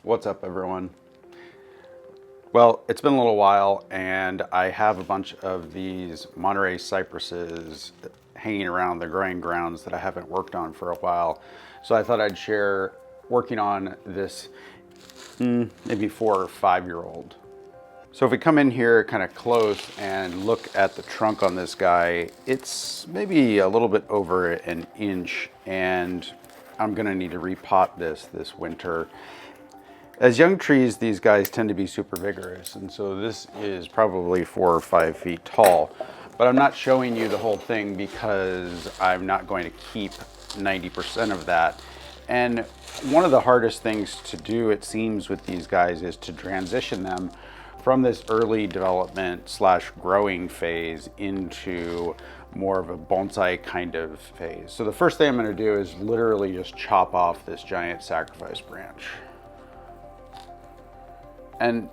What's up, everyone? Well, it's been a little while and I have a bunch of these Monterey Cypresses hanging around the growing grounds that I haven't worked on for a while. So I thought I'd share working on this maybe 4 or 5 year old. So if we come in here kind of close and look at the trunk on this guy, it's maybe a little bit over an inch, and I'm gonna need to repot this winter. As young trees, these guys tend to be super vigorous, and so this is probably 4 or 5 feet tall. But I'm not showing you the whole thing because I'm not going to keep 90% of that. And one of the hardest things to do, it seems, with these guys is to transition them from this early development slash growing phase into more of a bonsai kind of phase. So the first thing I'm going to do is literally just chop off this giant sacrifice branch. And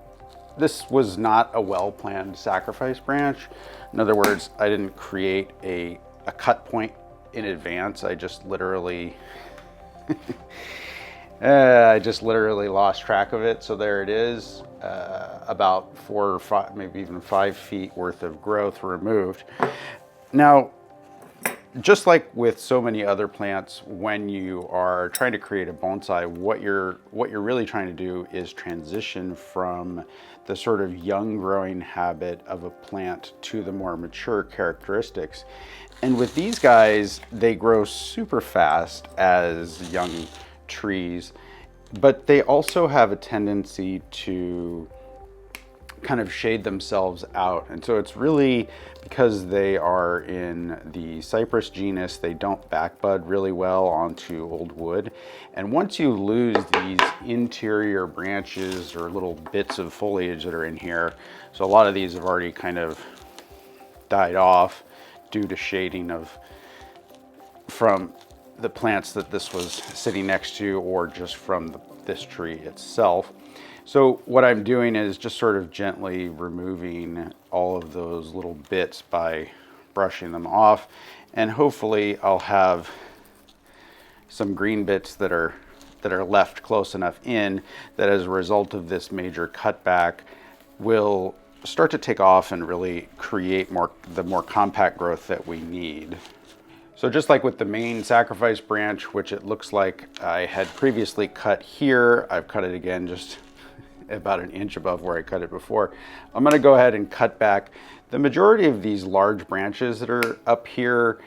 this was not a well-planned sacrifice branch. In other words, I didn't create a cut point in advance. I just literally lost track of it. So there it is, about 4 or 5, maybe even 5 feet worth of growth removed. Now, just like with so many other plants, when you are trying to create a bonsai, what you're really trying to do is transition from the sort of young growing habit of a plant to the more mature characteristics. And with these guys, they grow super fast as young trees, but they also have a tendency to kind of shade themselves out. And so it's really because they are in the cypress genus, they don't backbud really well onto old wood. And once you lose these interior branches or little bits of foliage that are in here, so a lot of these have already kind of died off due to shading from the plants that this was sitting next to, or just from this tree itself. So what I'm doing is just sort of gently removing all of those little bits by brushing them off, and hopefully I'll have some green bits that are left close enough in that as a result of this major cutback will start to take off and really create the more compact growth that we need. So just like with the main sacrifice branch, which it looks like I had previously cut here, I've cut it again just about an inch above where I cut it before. I'm going to go ahead and cut back the majority of these large branches that are up here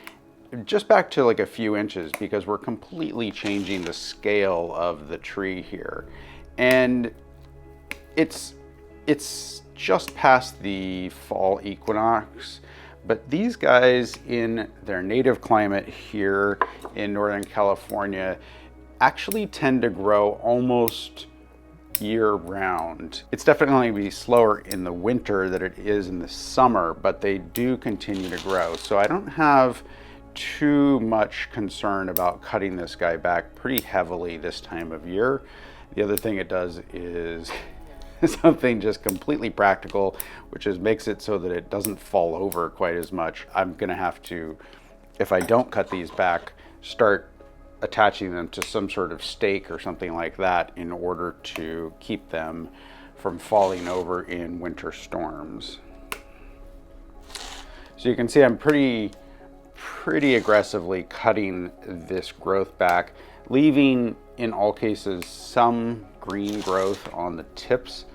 just back to like a few inches, because we're completely changing the scale of the tree here. And it's just past the fall equinox, but these guys in their native climate here in Northern California actually tend to grow almost year-round. It's definitely going to be slower in the winter than it is in the summer, but they do continue to grow. So I don't have too much concern about cutting this guy back pretty heavily this time of year. The other thing it does is something just completely practical, which is makes it so that it doesn't fall over quite as much. I'm gonna have to, if I don't cut these back, start attaching them to some sort of stake or something like that in order to keep them from falling over in winter storms. So you can see I'm pretty aggressively cutting this growth back, leaving in all cases some green growth on the tips,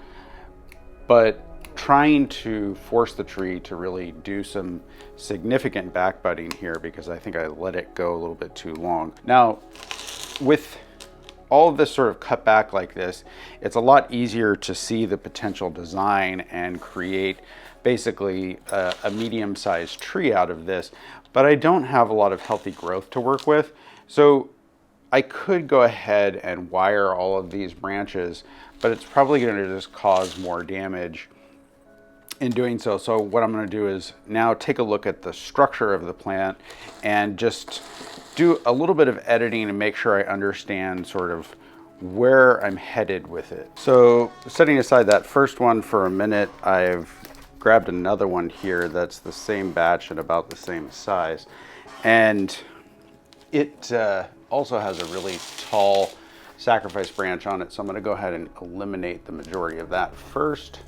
but trying to force the tree to really do some significant backbudding here because I think I let it go a little bit too long. Now, with all of this sort of cut back like this, it's a lot easier to see the potential design and create basically a medium-sized tree out of this, but I don't have a lot of healthy growth to work with. So I could go ahead and wire all of these branches, but it's probably going to just cause more damage in doing so. So what I'm going to do is now take a look at the structure of the plant and just do a little bit of editing and make sure I understand sort of where I'm headed with it. So setting aside that first one for a minute, I've grabbed another one here that's the same batch and about the same size. And it also has a really tall sacrifice branch on it. So I'm going to go ahead and eliminate the majority of that first.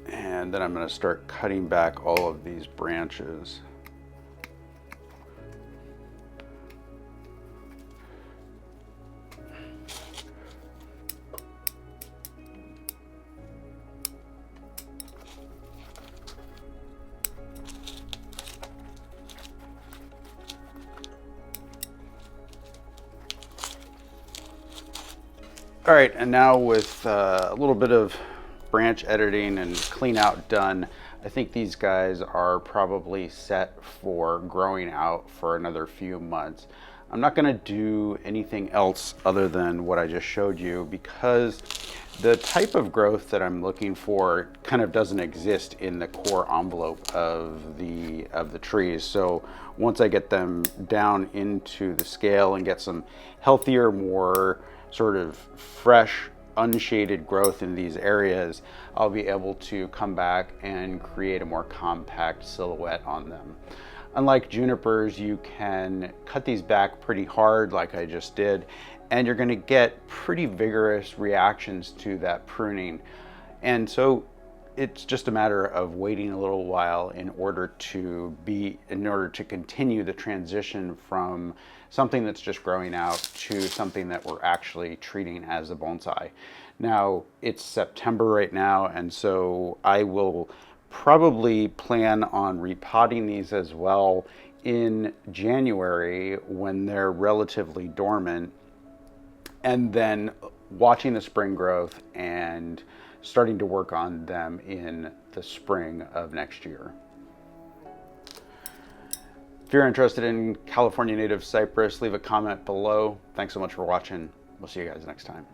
And then I'm going to start cutting back all of these branches. All right, and now with a little bit of branch editing and clean out done, I think these guys are probably set for growing out for another few months. I'm not going to do anything else other than what I just showed you, because the type of growth that I'm looking for kind of doesn't exist in the core envelope of the trees. So once I get them down into the scale and get some healthier, more sort of fresh, unshaded growth in these areas, I'll be able to come back and create a more compact silhouette on them. Unlike junipers, you can cut these back pretty hard like I just did, and you're going to get pretty vigorous reactions to that pruning. And so it's just a matter of waiting a little while in order to continue the transition from something that's just growing out to something that we're actually treating as a bonsai. Now, it's September right now, and so I will probably plan on repotting these as well in January when they're relatively dormant, and then watching the spring growth and starting to work on them in the spring of next year. If you're interested in California native cypress, leave a comment below. Thanks so much for watching. We'll see you guys next time.